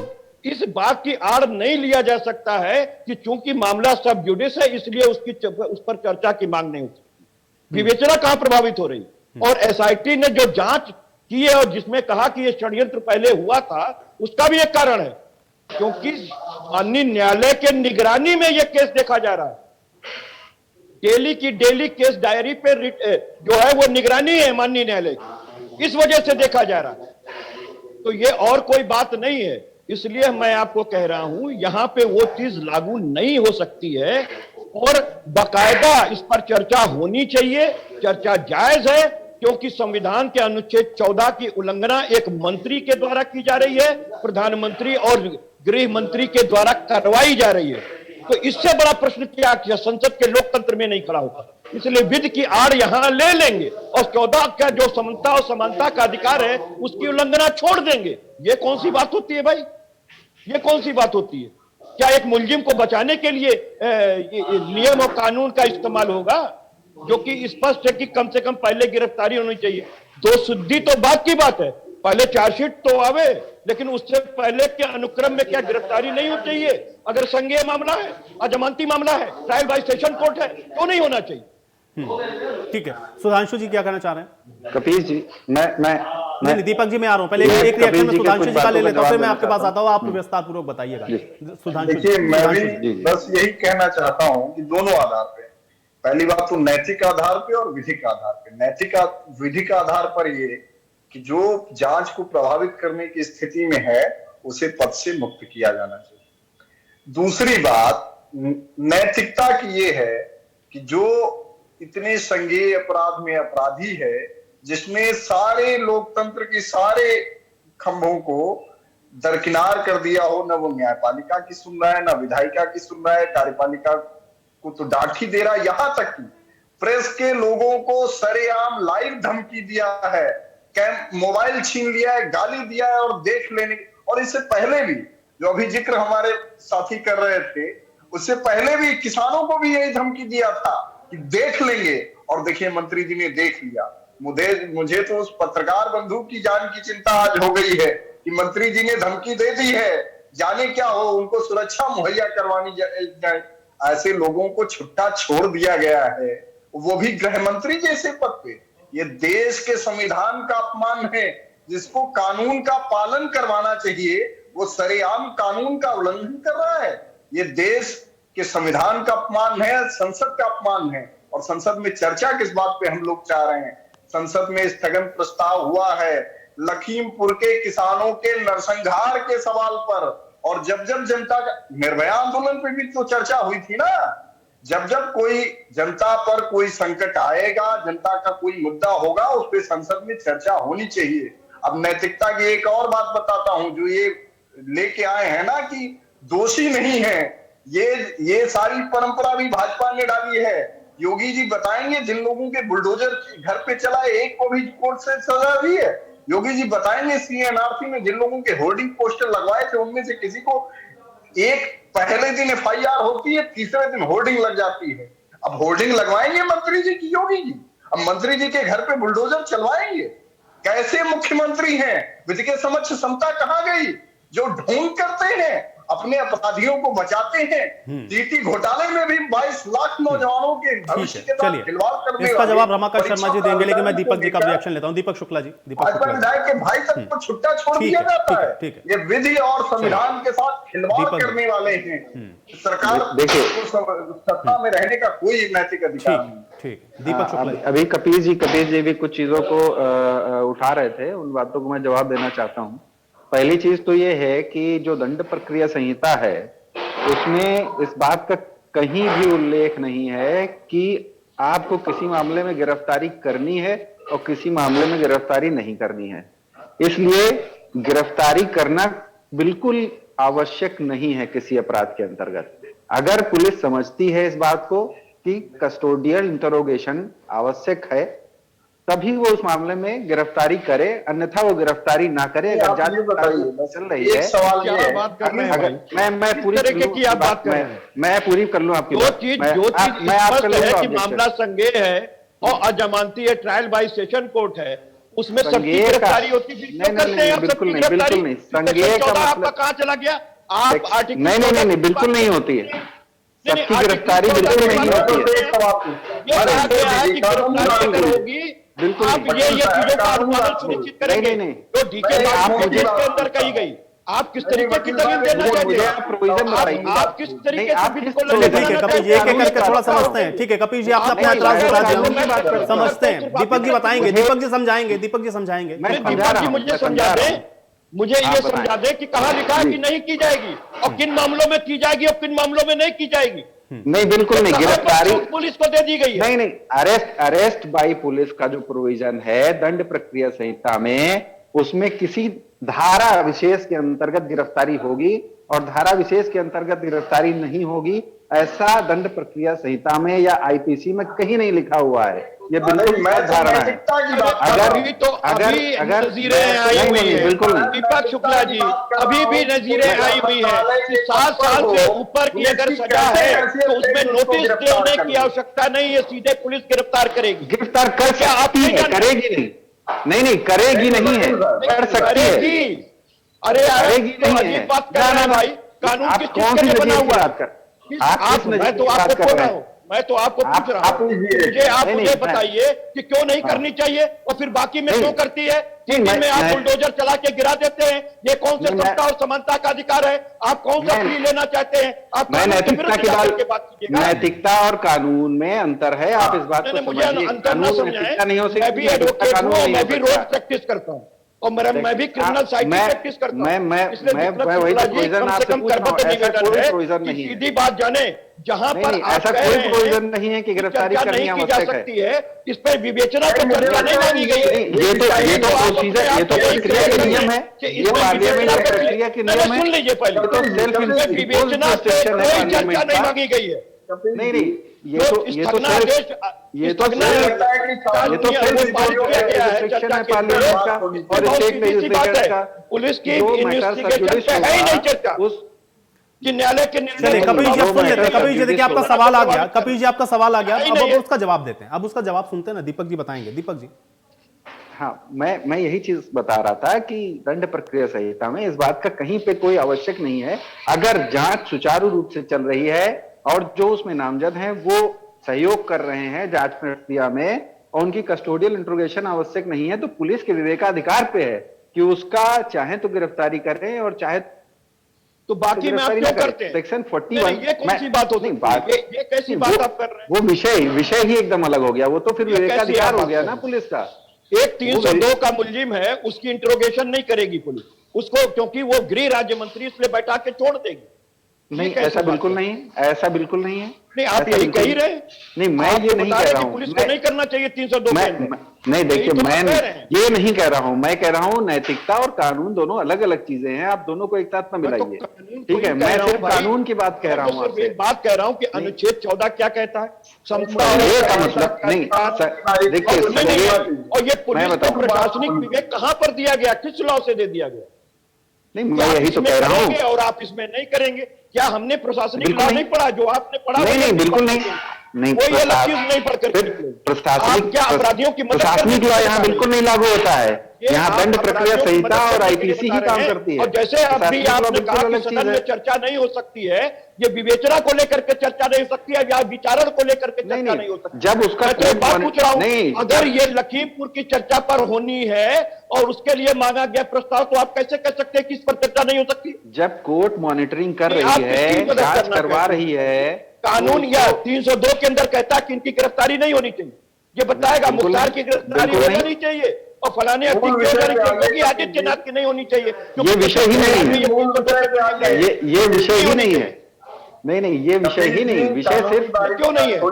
इस बात की आड़ नहीं लिया जा सकता है कि चूंकि मामला सब जुडिस है इसलिए उस पर चर्चा की मांग नहीं हो सकती। विवेचना कहां प्रभावित हो रही? और एसआईटी ने जो जांच की है और जिसमें कहा कि यह षड्यंत्र पहले हुआ था, उसका भी एक कारण है, क्योंकि माननीय न्यायालय के निगरानी में यह केस देखा जा रहा है। डेली की डेली केस डायरी पे जो है वो निगरानी है माननीय न्यायालय की, इस वजह से देखा जा रहा है। तो ये और कोई बात नहीं है। इसलिए मैं आपको कह रहा हूं, यहां पे वो चीज लागू नहीं हो सकती है और बाकायदा इस पर चर्चा होनी चाहिए। चर्चा जायज है क्योंकि संविधान के अनुच्छेद 14 की उल्लंघना एक मंत्री के द्वारा की जा रही है, प्रधानमंत्री और गृह मंत्री के द्वारा करवाई जा रही है। तो इससे बड़ा प्रश्न क्या संसद के लोकतंत्र में नहीं खड़ा होता। इसलिए विधि की आड़ यहां ले लेंगे और 14 का जो समता और समानता का अधिकार है उसकी उल्लंघना छोड़ देंगे। ये कौन सी बात होती है भाई? ये कौन सी बात होती है? क्या एक मुलजिम को बचाने के लिए नियम और कानून का इस्तेमाल होगा? जो कि स्पष्ट है कि कम से कम पहले गिरफ्तारी होनी चाहिए। दोषसिद्धि तो बात की बात है, पहले चार्जशीट तो आवे, लेकिन उससे पहले के अनुक्रम में क्या गिरफ्तारी नहीं होनी चाहिए? अगर संज्ञेय मामला है, अजमानती मामला है, ट्रायल बाय सेशन कोर्ट है, तो नहीं होना चाहिए। ठीक है, सुधांशु जी क्या कहना चाह रहे हैं? कपिल जी, मैं दीपक जी मैं आ रहा हूँ, पहले एक रिएक्शन में सुधांशु जी का ले लेता हूँ, फिर मैं आपके पास आता हूँ, आप विस्तार पूर्वक बताइएगा। सुधांशु देखिए, मैं भी बस यही कहना चाहता हूँ कि दोनों आधार पे, पहली बात तो नैतिक आधार पे और विधिक आधार पे। नैतिक विधिक आधार पर ये कि जो जांच को प्रभावित करने की स्थिति में है उसे पद से मुक्त किया जाना चाहिए। दूसरी बात नैतिकता की ये है कि जो इतने संज्ञेय अपराध में अपराधी है, जिसने सारे लोकतंत्र के सारे खंभों को दरकिनार कर दिया हो, न वो न्यायपालिका की सुन रहा है, न विधायिका की सुन रहा है, कार्यपालिका को तो डांट ही दे रहा है, यहां तक कि प्रेस के लोगों को सरेआम लाइव धमकी दिया है, मोबाइल छीन लिया है, गाली दिया है और देख लेने। और इससे पहले भी जो अभी जिक्र हमारे साथी कर रहे थे, उससे पहले भी किसानों को भी यही धमकी दिया था कि देख लेंगे, और देखिए मंत्री जी ने देख लिया। मुझे तो उस पत्रकार बंधु की जान की चिंता आज हो गई है कि मंत्री जी ने धमकी दे दी है, जाने क्या हो, उनको सुरक्षा मुहैया करवानी जाए। ऐसे लोगों को छुट्टा छोड़ दिया गया है, वो भी गृह मंत्री जैसे पद पे। ये देश के संविधान का अपमान है। जिसको कानून का पालन करवाना चाहिए वो सरेआम कानून का उल्लंघन कर रहा है। ये देश के संविधान का अपमान है, संसद का अपमान है। और संसद में चर्चा किस बात पे हम लोग चाह रहे हैं? संसद में स्थगन प्रस्ताव हुआ है लखीमपुर के किसानों के नरसंहार के सवाल पर, और जब जब जनता का निर्भया आंदोलन पे भी तो चर्चा हुई थी ना। जब जब कोई जनता पर कोई संकट आएगा, जनता का कोई मुद्दा होगा, उस पर संसद में चर्चा होनी चाहिए। अब नैतिकता की एक और बात बताता हूं, जो ये लेके आए हैं ना कि दोषी नहीं है, ये सारी परंपरा भी भाजपा ने डाली है। योगी जी बताएंगे जिन लोगों के बुलडोजर घर पे चला है, एक को भी कोर्ट से सजा दी है। योगी जी बताएंगे सीएनआरसी में जिन लोगों के होर्डिंग पोस्टर लगवाए थे, उनमें से किसी को एक पहले दिन एफआईआर होती है, तीसरे दिन होर्डिंग लग जाती है। अब होर्डिंग लगवाएंगे मंत्री जी की योगी जी? अब मंत्री जी के घर पे बुलडोजर चलवाएंगे? कैसे मुख्यमंत्री हैं? विधि के समक्ष समता कहां गई? जो ढोंग करते हैं, अपने अपराधियों को बचाते हैं। टीटी घोटाले में भी 22 लाख नौजवानों के भविष्य के साथ खिलवाड़ करने इसका जवाब रमाकांत शर्मा जी देंगे, लेकिन मैं दीपक जी का रिएक्शन लेता हूं। दीपक शुक्ला जी, विधायक के भाई तक को छुट्टा छोड़ दिया जाता है। ये विधि और संविधान के साथ खिलवाड़ करने वाले हैं। सरकार देखिए सत्ता में रहने का कोई नैतिक अधिकार नहीं। ठीक, दीपक शुक्ला जी। अभी कपिल जी भी कुछ चीजों को उठा रहे थे, उन बातों को मैं जवाब देना चाहता हूँ। पहली चीज तो ये है कि जो दंड प्रक्रिया संहिता है उसमें इस बात का कहीं भी उल्लेख नहीं है कि आपको किसी मामले में गिरफ्तारी करनी है और किसी मामले में गिरफ्तारी नहीं करनी है। इसलिए गिरफ्तारी करना बिल्कुल आवश्यक नहीं है किसी अपराध के अंतर्गत। अगर पुलिस समझती है इस बात को कि कस्टोडियल इंटरोगेशन आवश्यक है, तभी वो उस मामले में गिरफ्तारी करे, अन्यथा वो गिरफ्तारी ना करे। अगर जांच चल रही है, सवाल ये बात कर रहे हैं, मैं पूरी मैं पूरी कर लूं आपकी बात। मैं आपको है कि मामला संज्ञेय है और अजमानती है, ट्रायल बाय सेशन कोर्ट है, उसमें सबकी गिरफ्तारी होती है। बिल्कुल नहीं, संज्ञेय का आपका कहां चला गया? आप आर्टिकल नहीं, बिल्कुल नहीं होती है। सबकी गिरफ्तारी बिल्कुल नहीं होती है। बिल्कुल आप ये चीजों का अनुपालन सुनिश्चित करेंगे तो डीके के अंदर कही गई। आप किस तरीके की दलील देना चाहिए? आप किस तरीके से बिल्कुल कपिल जी एक एक करके थोड़ा समझते हैं। ठीक है कपिल जी, आप अपने एतराज बता दिया, समझते हैं। दीपक जी बताएंगे, दीपक जी समझाएंगे। दीपक जी मुझे समझा दें, मुझे ये समझा दे कि कहां लिखा है कि नहीं की जाएगी और किन मामलों में की जाएगी और किन मामलों में नहीं की जाएगी। नहीं, बिल्कुल नहीं। गिरफ्तारी पुलिस को दे दी गई है। नहीं, अरेस्ट बाय पुलिस का जो प्रोविजन है दंड प्रक्रिया संहिता में, उसमें किसी धारा विशेष के अंतर्गत गिरफ्तारी होगी और धारा विशेष के अंतर्गत गिरफ्तारी नहीं होगी, ऐसा दंड प्रक्रिया संहिता में या आईपीसी में कहीं नहीं लिखा हुआ है। ये बिल्कुल मैं गलत धारणा है। नैतिकता की बात कर रहा अगर हूं। अभी तो अभी नजीरें आई नहीं, हुई नहीं, है बिल्कुल नहीं। दीपक शुक्ला जी, अभी भी नजीरें आई हुई है कि 7 साल से ऊपर की अगर सजा है तो उसमें नोटिस देने की आवश्यकता नहीं है, सीधे पुलिस गिरफ्तार करेगी। गिरफ्तार कर क्या आप सकती है, करेगी नहीं, नहीं नहीं करेगी नहीं है, कर सकती है, करेगी? अरे यार करेगी तो नहीं अजीब है। बात कर रहे हैं भाई, कानून आप किस कौन चीज के सी लिए बना नजीर की हुआ है? बात कर, आप किस नजीर मैं की तो बात आपको कर बोल रहे रहा हैं? हूँ, मैं तो आपको पूछ रहा आप हूँ, कीजिए। आप नहीं, मुझे नहीं, बताइए कि क्यों नहीं हाँ। करनी चाहिए और फिर बाकी में नहीं, क्यों करती है? नहीं, 3 दिन में आप मैं- बुलडोजर चला के गिरा देते हैं, ये कौन से नहीं, मैं- समता और समानता का अधिकार है? आप कौन सा मैं- प्ली लेना चाहते हैं? आप मैं कानून के नैतिकता विरुद्ध की जाकर के बात कीजिएगा। नैतिकता और कानून में अंतर है, आप इस बात को नहीं, मुझे समझिए। अंतर ना कानून समझाएं, नैतिकता नहीं हो सकती, मैं भी नैतिकता एडवोकेट कानून हूँ, नहीं मैं हो भी सकता। रोज प्रैक्टिस करता हूँ और मैं भी क्रिमिनल साइड प्रैक्टिस करता हूँ। इसलिए दीपक मैं वही शुक्ला तो जी, प्रोविजन कम से आपसे कम पूछ रहा हूं, करबद्ध ऐसा निवेदन कोई है प्रोविजन कि नहीं है। सीधी बात जाने, जहां नहीं, पर नहीं, आप ऐसा कह कोई रहे प्रोविजन हैं नहीं है कि कि गिरफ्तारी चर्चा करनी नहीं की जा आवश्यक है। सकती है, इस पर विवेचना तो चर्चा नहीं मांगी गई है। नहीं, ये तो प्रोसीजर, ये तो प्रक्रिया के नियम है, ये पार्लियामेंट की प्रक्रिया के नियम है। सुन लीजिए पहले, ये तो सेल्फ विवेचना से इंस्ट्रक्शन है कोई चर्चा पार्लियामेंट नहीं का। मांगी गई है। नहीं नहीं, ये तो सेल्फ ये तो सेल्फ पारित किया गया है रिस्ट्रिक्शन चर्चा है के अंदर। पार्लियामेंट का और और बहुत स्टेट सीधी सी बात लेजिस्लेचर्स है, का। पुलिस की जो मैटर इन्वेस्टिगेशन सर्कुलेट पे है ही नहीं चर्चा होगा, उस कि न्यायालय के निर्णय चलिए को कपिल जी, अब सुन लेते हैं। मैटर कपिल जी देखिए आपका सर्कुलेट सवाल आ गया, कपिल जी आपका सवाल आ गया, नहीं, अब नहीं, उसका जवाब देते हैं, अब उसका जवाब सुनते हैं ना, दीपक जी बताएंगे। दीपक जी हाँ, मैं यही चीज बता रहा था कि दंड प्रक्रिया संहिता में इस बात का कहीं पे कोई आवश्यक नहीं है। अगर जांच सुचारू रूप से चल रही है और जो उसमें नामजद हैं वो सहयोग कर रहे हैं जांच प्रक्रिया में और उनकी कस्टोडियल इंट्रोगेशन आवश्यक नहीं है, तो पुलिस के विवेकाधिकार पे है कि उसका चाहे तो गिरफ्तारी करें और चाहे तो बाकी में आप क्यों करते हैं? सेक्शन नहीं, 41 ये कौन सी बात होती है? ये कैसी बात आप कर रहे हैं? वो विषय ही एकदम अलग हो गया, वो तो फिर ये कैसी विवेकाधिकार आप हो गया बात ना कर पुलिस का। एक 302 का मुलजिम है, उसकी इंट्रोगेशन नहीं करेगी पुलिस उसको, क्योंकि वो गृह राज्य मंत्री इसलिए बैठा के छोड़ देगी। नहीं, ऐसा बिल्कुल नहीं है, ऐसा बिल्कुल नहीं है। नहीं, आप यही कह ही रहे हैं। नहीं, मैं आप ये तो नहीं बता कह रहे रहा कि हूं, पुलिस को नहीं करना चाहिए 302 के अंदर। नहीं देखिए, यही तो मैं आप कह रहे हैं। ये नहीं कह रहा हूं, मैं कह रहा हूं नैतिकता और कानून दोनों अलग अलग चीजें हैं, आप दोनों को एक साथ में मिलाइए। ठीक है, मैं सिर्फ कानून की बात कह रहा हूं सिर्फ आपसे। एक बात कह रहा हूं कि अनुच्छेद 14 क्या कहता है? समता ये का मतलब नहीं, देखिए और ये पुलिस को बताऊं। प्रशासनिक विवेक कहां पर दिया गया? किस लॉ से दे दिया गया? नहीं, मैं यही तो कह रहा हूं। और आप इसमें नहीं करेंगे? क्या हमने प्रशासनिक बिल्कुल लॉ नहीं। नहीं पढ़ा? जो आपने पढ़ा नहीं नहीं, बिल्कुल नहीं, नहीं कोई अलग चीज नहीं पढ़ कर प्रशासनिक क्या अपराधियों की मदद प्रशासनिक लॉ यहाँ बिल्कुल नहीं लागू होता है। यहाँ आप दंड प्रक्रिया अपराधियों की संहिता मदद और करने के लिए आईपीसी बता ही रहे काम हैं। करती है। और जैसे अभी प्रशासनिक लॉ आपने बिल्कुल कहा कि अलग सदन चीज में है। चर्चा नहीं हो सकती है, ये विवेचना को लेकर के चर्चा नहीं हो सकती है या विचारण को लेकर के चर्चा नहीं हो सकती। जब उसका मैं तो एक बात पूछ रहा हूं, नहीं, अगर ये लखीमपुर की चर्चा पर होनी है और उसके लिए मांगा गया प्रस्ताव, तो आप कैसे कह सकते हैं कि इस पर चर्चा नहीं हो सकती? जब कोर्ट मॉनिटरिंग कर नहीं, रही आप किसकी है, मदद जांच करना करवा चाहते हैं? रही है, कानून या 302 के अंदर कहता है कि इनकी गिरफ्तारी नहीं होनी चाहिए, ये बताएगा बिल्कुल मुख्तार नहीं, की गिरफ्तारी बिल्कुल हो नहीं। जानी चाहिए और फलाने अतीक की हो जानी चाहिए, क्योंकि आदित्यनाथ की नहीं होनी चाहिए। ये विषय ही नहीं है, ये ये विषय ही नहीं है। नहीं नहीं, ये विषय ही नहीं, विषय सिर्फ क्यों नहीं है? क्यों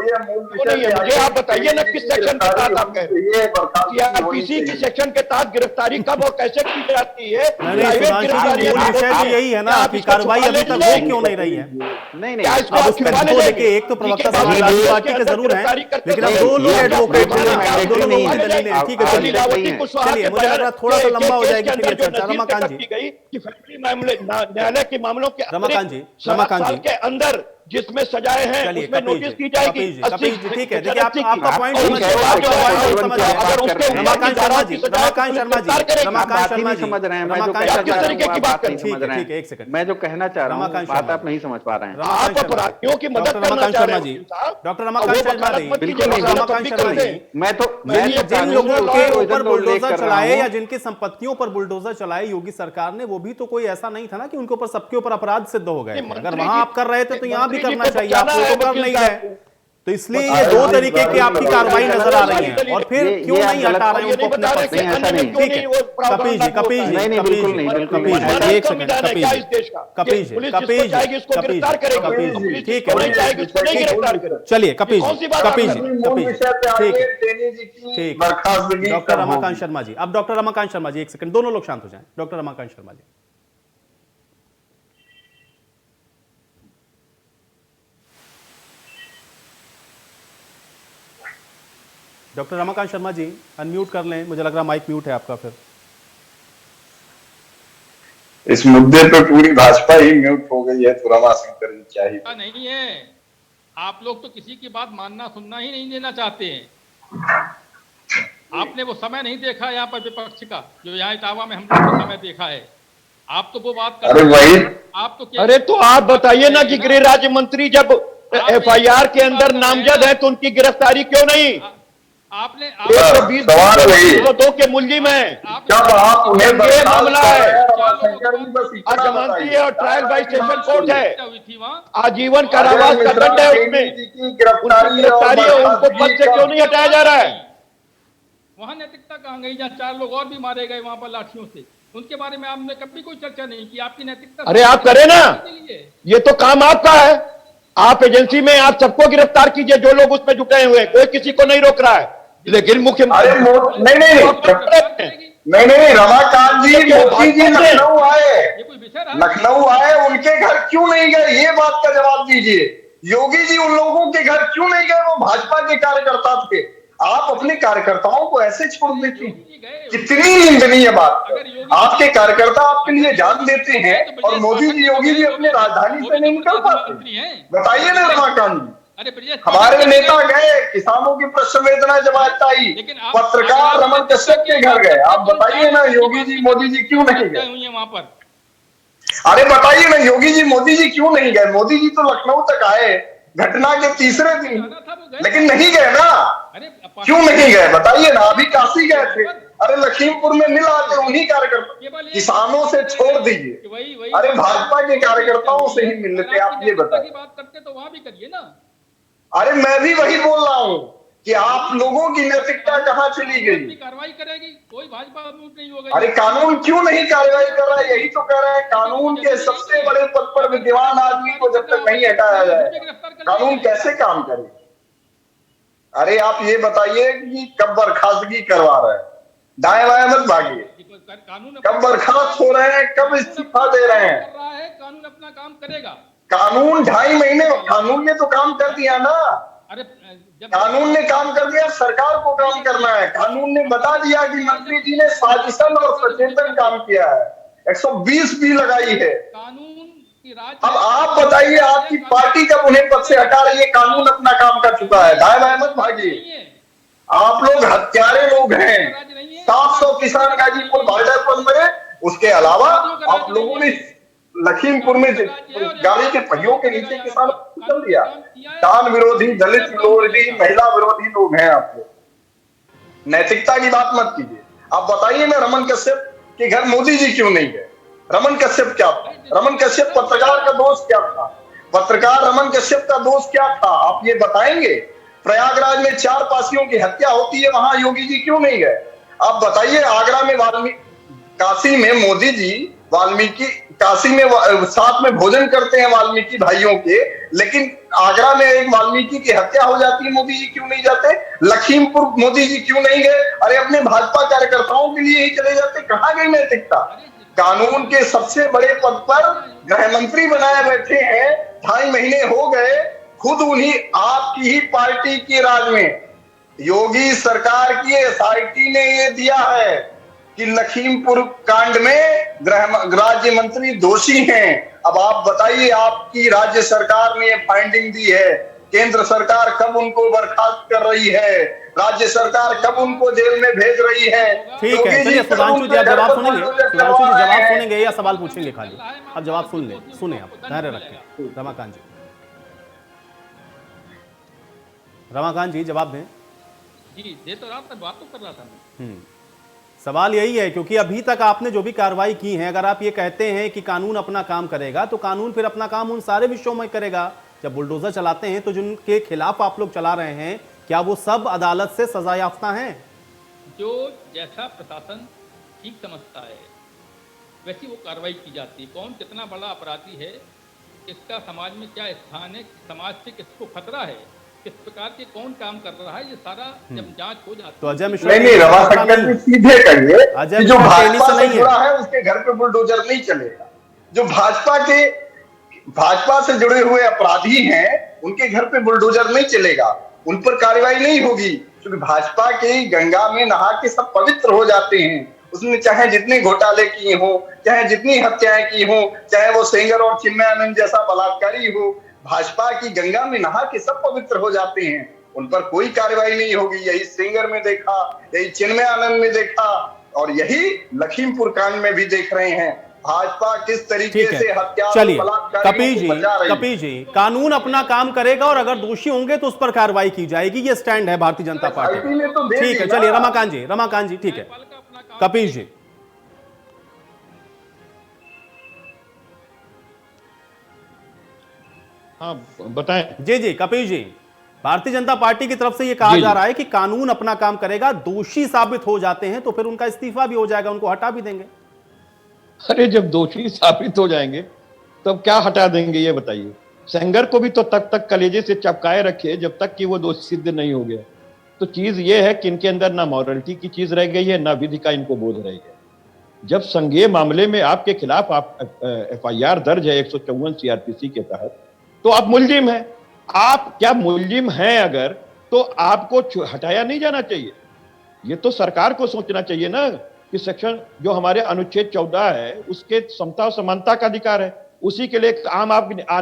नहीं है? मुझे आप बताइए ना, किस सेक्शन के तहत आप कह रहे हैं? सीआरपीसी की सेक्शन के तहत गिरफ्तारी कब और कैसे की जाती है? नहीं, सुधांशु जी, मूल विषय तो यही है ना कि कार्रवाई अभी तक हो क्यों नहीं रही है। नहीं क्या नहीं, इसको अब आप उसमें छुपा दो ले देखिए, एक तो प्रवक्ता समाजवादी पार्टी के जरूर हैं, लेकिन अब नहीं, दो लोग ये एडवोकेट हैं, बिल्कुल अब दोनों नहीं लोगों है। की दलीलें हैं। ठीक है, आप चलिए लीलावती चलिए, मुझे लग रहा थोड़ा सा लंबा हो जाएगी फिर ये चर्चा। रमाकांत जी, कि फैमिली मामले न्यायालय के मामलों के रमाकांत जी, 7 साल के अंदर जिसमें सजाएं हैं चलिए उसमें कपिल नोटिस जी, की जाएगी। कपिल जी, ठीक है, देखिए आपका पॉइंट और समझ उसके बाद जो है, समझ गए। अगर उसके ऊपर रमाकांत की शर्मा धारा जी, की सजा रमाकांत शर्मा जी, गिरफ्तार करेगी। रमाकांत बात ही शर्मा नहीं जी, समझ रहे हैं, मैं जो रमाकांत कहना किस चाह रहा तरीके हूं की आप बात बात नहीं कर रहे हैं? समझ रहे ठीक है, हैं। एक सेकंड। मैं जो कहना चाह रहा हूँ रमाकांत बात शर्मा आप नहीं समझ पा रहे हैं। आप अपराधियों की मदद डॉक्टर करना रमाकांत चाह रहे शर्मा जी, हैं डॉक्टर रमाकांत शर्मा जी, बिल्कुल नहीं, रमाकांत शर्मा जी, मैं तो जिन कानून लोगों का के प्रोविजन ऊपर का उल्लेख बुलडोजर कर रहा चलाए हूं। या जिनकी संपत्तियों पर बुलडोजर चलाए योगी सरकार ने, वो भी तो कोई ऐसा नहीं था ना कि उनके ऊपर सबके ऊपर अपराध सिद्ध हो गए थे। अगर वहां आप कर रहे थे तो यहां भी करना चाहिए, आप वो तो कर नहीं रहे। तो इसलिए ये दो तरीके की आपकी कार्रवाई नजर आ रही है, और फिर क्यों नहीं हटा रहे हैं उनको अपने पद से? ऐसा नहीं, ठीक है, कपिल जी, कपिल जी, नहीं, नहीं, कपिल बिल्कुल जी, नहीं, बिल्कुल कपिल नहीं। जी, एक सेकंड, कपिल जी, कपिल जी, कपिल जी, कपिल जी, कपिल जी, ठीक है, चलिए कपिल जी, कपिल जी, कपिल जी, ठीक है, ठीक है। डॉक्टर रमाकांत शर्मा जी, अब डॉक्टर रमाकांत शर्मा जी, एक सेकंड, दोनों लोग शांत हो जाएं। Doctor Ramakant Sharma ji, doctor Ramakant Sharma ji unmute कर लें, मुझे लग रहा माइक म्यूट है आपका। फिर इस मुद्दे पे पूरी भाजपा ही म्यूट हो गई है, तो रमाशंकर जी क्या ही नहीं है। आप लोग तो किसी की बात मानना सुनना ही नहीं देना चाहते हैं। आपने वो समय नहीं देखा यहाँ पर विपक्ष का, जो यहाँ इटावा में हम लोग को समय देखा है। आप तो वो बात अरे वही, आप तो अरे तो आप बताइए ना कि गृह राज्य मंत्री जब एफआईआर के अंदर नामजद है तो उनकी गिरफ्तारी क्यों नहीं? आपने 120 के मुलजिम है, जब आप उन्हें ये मामला है, रमाशंकर जी बस इतना जमानती बताइए। है और ट्रायल बाई स्टेशन कोर्ट है, हुई थी वहाँ। आजीवन कारावास का दंड है उसमें। उनकी गिरफ्तारी है, उनको पद से क्यों नहीं हटाया जा रहा है? वहाँ नैतिकता कहाँ गई जहाँ 4 लोग और भी मारे गए वहाँ पर लाठियों से? उनके बारे में आपने कभी कोई चर्चा नहीं की। आपकी नैतिकता अरे आप करें ना, ये तो काम आपका है। आप एजेंसी में आप सबको गिरफ्तार कीजिए जो लोग उसमें जुटे हुए, कोई किसी को नहीं रोक रहा है। लेकिन मुख्यमंत्री नहीं रमाकांत जी, मोदी जी लखनऊ आए, उनके घर क्यों नहीं गए? ये बात का जवाब दीजिए। योगी जी उन लोगों के घर क्यों नहीं गए? वो भाजपा के कार्यकर्ता थे। आप अपने कार्यकर्ताओं को ऐसे छोड़ देते हैं, कितनी निंदनीय बात। आपके कार्यकर्ता आपके लिए जान देते हैं और मोदी जी योगी जी अपने राजधानी से नहीं निकल पाते। बताइए ना रमाकांत जी, हमारे नेता गए, किसानों की प्रश्न वेदना जमात आई, पत्रकार रमन कश्यप के घर गए। आप बताइए ना योगी जी मोदी जी क्यों नहीं गए वहां पर? अरे बताइए ना योगी जी मोदी जी क्यों नहीं गए? मोदी जी तो लखनऊ तक आए घटना के तीसरे दिन, लेकिन नहीं गए ना। क्यों नहीं गए बताइए ना? अभी काशी गए थे, अरे लखीमपुर में मिल आते उन्हीं कार्यकर्ता। किसानों से छोड़ दीजिए, अरे भाजपा के कार्यकर्ताओं से ही मिल लेते। आप ये बताइए, बात करते तो वहां भी करिए ना। अरे मैं भी वही बोल रहा हूँ कि आप लोगों की नैतिकता कहाँ चली गई? कार्रवाई करेगी कोई भाजपा नहीं होगा। अरे कानून क्यों नहीं कार्रवाई कर रहा है? यही तो कह रहे हैं, कानून के सबसे बड़े पद पर विद्यमान आदमी को जब तक नहीं हटाया जाए कानून कैसे काम करे? अरे आप ये बताइए कि कब बर्खास्तगी करवा रहे हैं? दाएं बाएं मत भागिए, कब बर्खास्त हो रहे हैं, कब इस्तीफा दे रहे हैं? कानून अपना काम करेगा। कानून 2.5 महीने, कानून ने तो काम कर दिया ना। अरे कानून ने काम कर दिया, सरकार को काम करना है। कानून ने बता दिया कि मंत्री जी ने साजिशन और सचेतन काम किया है, 120 भी लगाई है। अब आप बताइए, आपकी पार्टी जब उन्हें पद से हटा रही है, कानून अपना काम कर चुका है। दाएं बाएं मत भागिए, आप लोग हत्यारे लोग हैं। 700 किसान गाजीपुर बॉर्डर पर मरे, उसके अलावा आप लोगों ने लखीमपुर में गाड़ी के पहियों के नीचे किसान निकल दिया। किसान विरोधी, दलित विरोधी, महिला विरोधी लोग हैं आप लोग। नैतिकता की बात मत कीजिए। आप बताइए ना रमन कश्यप के घर मोदी जी क्यों नहीं गए? रमन कश्यप क्या था? रमन कश्यप पत्रकार का दोस्त क्या था? पत्रकार रमन कश्यप का दोस्त क्या था? आप ये बताएंगे? प्रयागराज में 4 पासियों की हत्या होती है, वहां योगी जी क्यों नहीं गए? आप बताइए, आगरा में काशी में मोदी जी वाल्मीकि, काशी में साथ में भोजन करते हैं वाल्मीकि भाइयों के, लेकिन आगरा में एक वाल्मीकि की हत्या हो जाती है, मोदी जी क्यों नहीं जाते? लखीमपुर मोदी जी क्यों नहीं गए? अरे अपने भाजपा कार्यकर्ताओं के लिए ही चले जाते। कहां गई नैतिकता? कानून के सबसे बड़े पद पर गृह मंत्री बनाए बैठे हैं, 2.5 महीने हो गए, खुद उन्हीं आपकी ही पार्टी के राज में योगी सरकार की एसआईटी ने ये दिया है कि लखीमपुर कांड में गृह राज्य मंत्री दोषी हैं। अब आप बताइए, आपकी राज्य सरकार ने ये फाइंडिंग दी है, केंद्र सरकार कब उनको बर्खास्त कर रही है? राज्य सरकार कब उनको जेल में भेज रही है? ठीक है, चलिए सुधांशु जी आप जवाब सुनेंगे। सुधांशु जी जवाब सुनेंगे या सवाल पूछेंगे? खाली आप जवाब सुन लें, सुने आप, धैर्य रखें। रमाकांत जी, रमाकांत जी जवाब दें। जी दे तो रहा था, बात तो कर रहा था मैं। सवाल यही है, क्योंकि अभी तक आपने जो भी कार्रवाई की है, अगर आप ये कहते हैं कि कानून अपना काम करेगा, तो कानून फिर अपना काम उन सारे विषयों में करेगा। जब बुलडोजर चलाते हैं तो जिनके खिलाफ आप लोग चला रहे हैं, क्या वो सब अदालत से सजा याफ्ता हैं? जो जैसा प्रशासन ठीक समझता है वैसी वो कार्रवाई की जाती है। कौन कितना बड़ा अपराधी है, किसका समाज में क्या स्थान है, समाज से किसको खतरा है, किस प्रकार के कौन काम कर रहा है, ये सारा जब जांच हो जाती है तो अजय मिश्रा नहीं रमाशंकर जी सीधे कहिए, अजय जो मिश्रा भाजपा से जुड़ा है उसके घर पे बुलडोजर नहीं चलेगा। जो भाजपा से जुड़े हुए अपराधी हैं उनके घर पे बुलडोजर नहीं चलेगा, उन पर कार्रवाई नहीं होगी। क्योंकि भाजपा की गंगा में नहा के सब पवित्र हो जाते हैं। उसने चाहे जितने घोटाले किए हो, चाहे जितनी हत्याएं की हो, चाहे वो सेंगर और चिन्मयानंद जैसा बलात्कारी हो, भाजपा की गंगा में नहा के सब पवित्र हो जाते हैं। उन पर कोई कार्रवाई नहीं होगी। यही सेंगर में देखा, यही चिन्मयानंद में देखा और यही लखीमपुर कांड में भी देख रहे हैं। भाजपा किस तरीके से हत्या, चलिए कपिल जी, कानून अपना काम करेगा और अगर दोषी होंगे तो उस पर कार्रवाई की जाएगी, ये स्टैंड है भारतीय जनता पार्टी। ठीक है, चलिए रमाकांत जी, ठीक है। कपिल जी, हाँ बताएं। जी कपिल जी, भारतीय जनता पार्टी की तरफ से यह कहा जा रहा है कि कानून अपना काम करेगा, दोषी साबित हो जाते हैं तो फिर उनका इस्तीफा भी हो जाएगा, उनको हटा भी देंगे। अरे जब दोषी साबित हो जाएंगे तब क्या हटा देंगे ये बताइए। सेंगर को भी तो तब तक कलेजे से चपकाए रखे जब तक कि वो दोषी सिद्ध नहीं हो गया। तो चीज ये है कि इनके अंदर ना मॉरलिटी की चीज रह गई है, ना विधि का इनको बोध रह गया। जब संज्ञेय मामले में आपके खिलाफ FIR दर्ज है 154 CRPC के तहत, तो आप मुलजिम हैं। आप क्या मुलजिम हैं अगर, तो आपको हटाया नहीं जाना चाहिए। ये तो सरकार को सोचना चाहिए ना कि सेक्शन जो हमारे अनुच्छेद 14 है उसके समता और समानता का अधिकार है, उसी के लिए आम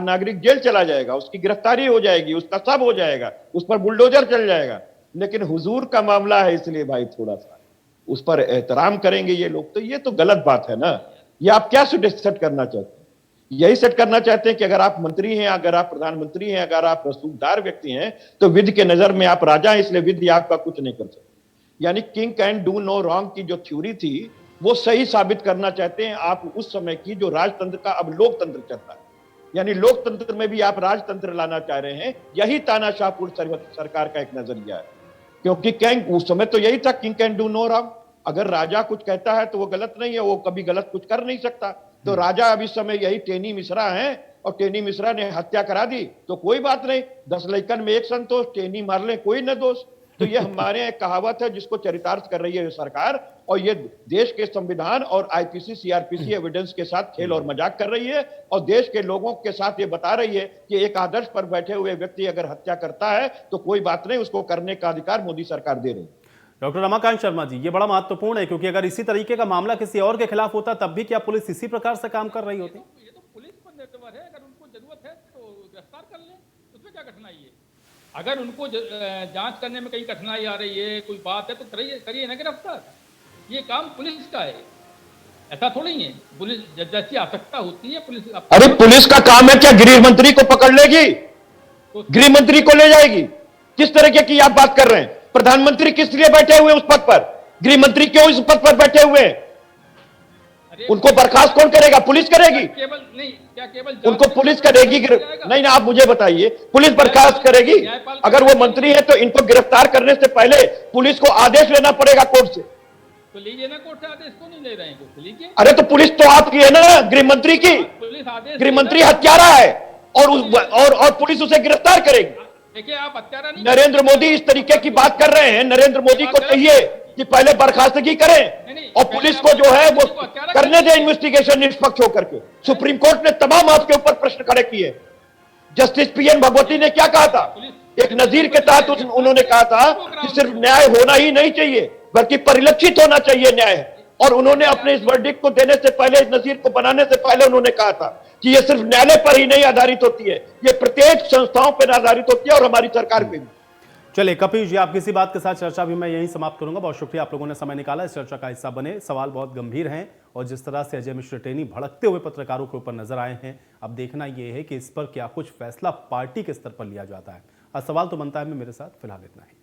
नागरिक जेल चला जाएगा, उसकी गिरफ्तारी हो जाएगी, उसका सब हो जाएगा, उस पर बुलडोजर चल जाएगा। लेकिन हुजूर का मामला है इसलिए भाई थोड़ा सा उस पर एहतराम करेंगे ये लोग, तो ये तो गलत बात है ना। ये आप क्या सेट करना चाहते हैं? यही सेट करना चाहते हैं कि अगर आप मंत्री हैं, अगर आप प्रधानमंत्री हैं, अगर आप रसूखदार व्यक्ति हैं तो विधि के नजर में आप राजा हैं, इसलिए विधि आपका कुछ नहीं कर सकती। यानी king can do no wrong की जो थ्योरी थी वो सही साबित करना चाहते हैं आप उस समय की जो राजतंत्र का अब लोकतंत्र चलता है। यानी लोकतंत्र में भी आप राजतंत्र लाना चाह रहे हैं। यही तानाशाहपुर सरकार का एक नजरिया है, क्योंकि किंग उस समय तो यही था, king can do no wrong. अगर राजा कुछ कहता है तो वो गलत नहीं है, वो कभी गलत कुछ कर नहीं सकता। तो राजा अब इस समय यही टेनी मिश्रा है और टेनी मिश्रा ने हत्या करा दी तो कोई बात नहीं, 10 लड़कन में एक संतोष, टेनी मार ले कोई न दोष। तो ये हमारे एक कहावत है जिसको चरितार्थ कर रही है सरकार, और ये देश के संविधान और IPC CRPC एविडेंस के साथ खेल और मजाक कर रही है और देश के लोगों के साथ ये बता रही है कि एक आदर्श पर बैठे हुए व्यक्ति अगर हत्या करता है तो कोई बात नहीं, उसको करने का अधिकार मोदी सरकार दे रही है। डॉक्टर रमाकांत शर्मा जी, ये बड़ा महत्वपूर्ण है क्योंकि अगर इसी तरीके का मामला किसी और के खिलाफ होता तब भी क्या पुलिस इसी प्रकार से काम कर रही होती? ये तो पुलिस पर निर्भर है। अगर उनको जरूरत है तो गिरफ्तार कर लें, उसमें क्या कठिनाई है। अगर उनको जांच करने में कहीं कठिनाई आ रही है, कोई बात है तो करिए ना गिरफ्तार। ये काम पुलिस का है, ऐसा थोड़ी है। पुलिस जैसी आवश्यकता होती है पुलिस। अरे पुलिस का काम है क्या गृह मंत्री को पकड़ लेगी, गृह मंत्री को ले जाएगी? किस तरीके की आप बात कर रहे हैं? प्रधानमंत्री किस लिए बैठे हुए उस पद पर? गृह मंत्री क्यों इस पद पर बैठे हुए? उनको बर्खास्त कौन करेगा? पुलिस करेगी? केवल नहीं, क्या केवल उनको पुलिस करेगी? नहीं ना, आप मुझे बताइए, पुलिस बर्खास्त करेगी? अगर वो मंत्री है तो इनको गिरफ्तार करने से पहले पुलिस को आदेश लेना पड़ेगा कोर्ट से। तो लीजिए ना, कोर्ट से आदेश क्यों नहीं ले रहे हैं? कोर्ट लीजिए। अरे तो पुलिस तो आपकी है ना, गृह मंत्री की। पुलिस आदेश, गृह मंत्री हत्यारा है और पुलिस उसे गिरफ्तार करेगी। देखिए आप हत्यारा नहीं। नरेंद्र मोदी इस तरीके की बात कर रहे हैं। नरेंद्र मोदी को चाहिए कि पहले बर्खास्तगी करें और पुलिस को जो है वो करने दे इन्वेस्टिगेशन निष्पक्ष होकर के। सुप्रीम कोर्ट ने तमाम आपके ऊपर प्रश्न खड़े किए। जस्टिस PN भगवती ने क्या कहा था? एक नजीर के तहत उन्होंने कहा था कि सिर्फ न्याय होना ही नहीं चाहिए बल्कि परिलक्षित होना चाहिए न्याय। और उन्होंने अपने इस वर्डिक्ट को देने से पहले, इस नजीर को बनाने से पहले उन्होंने कहा था कि ये सिर्फ न्यायालय पर ही नहीं आधारित होती है, ये प्रत्येक संस्थाओं पर आधारित होती है और हमारी सरकार पे भी। चलिए कपिल जी, आपकी इसी बात के साथ चर्चा भी मैं यहीं समाप्त करूंगा। बहुत शुक्रिया, आप लोगों ने समय निकाला, इस चर्चा का हिस्सा बने। सवाल बहुत गंभीर हैं और जिस तरह से अजय मिश्र टेनी भड़कते हुए पत्रकारों के ऊपर नजर आए हैं, अब देखना यह है कि इस पर क्या कुछ फैसला पार्टी के स्तर पर लिया जाता है। आज सवाल तो बनता है। मेरे साथ फिलहाल इतना ही।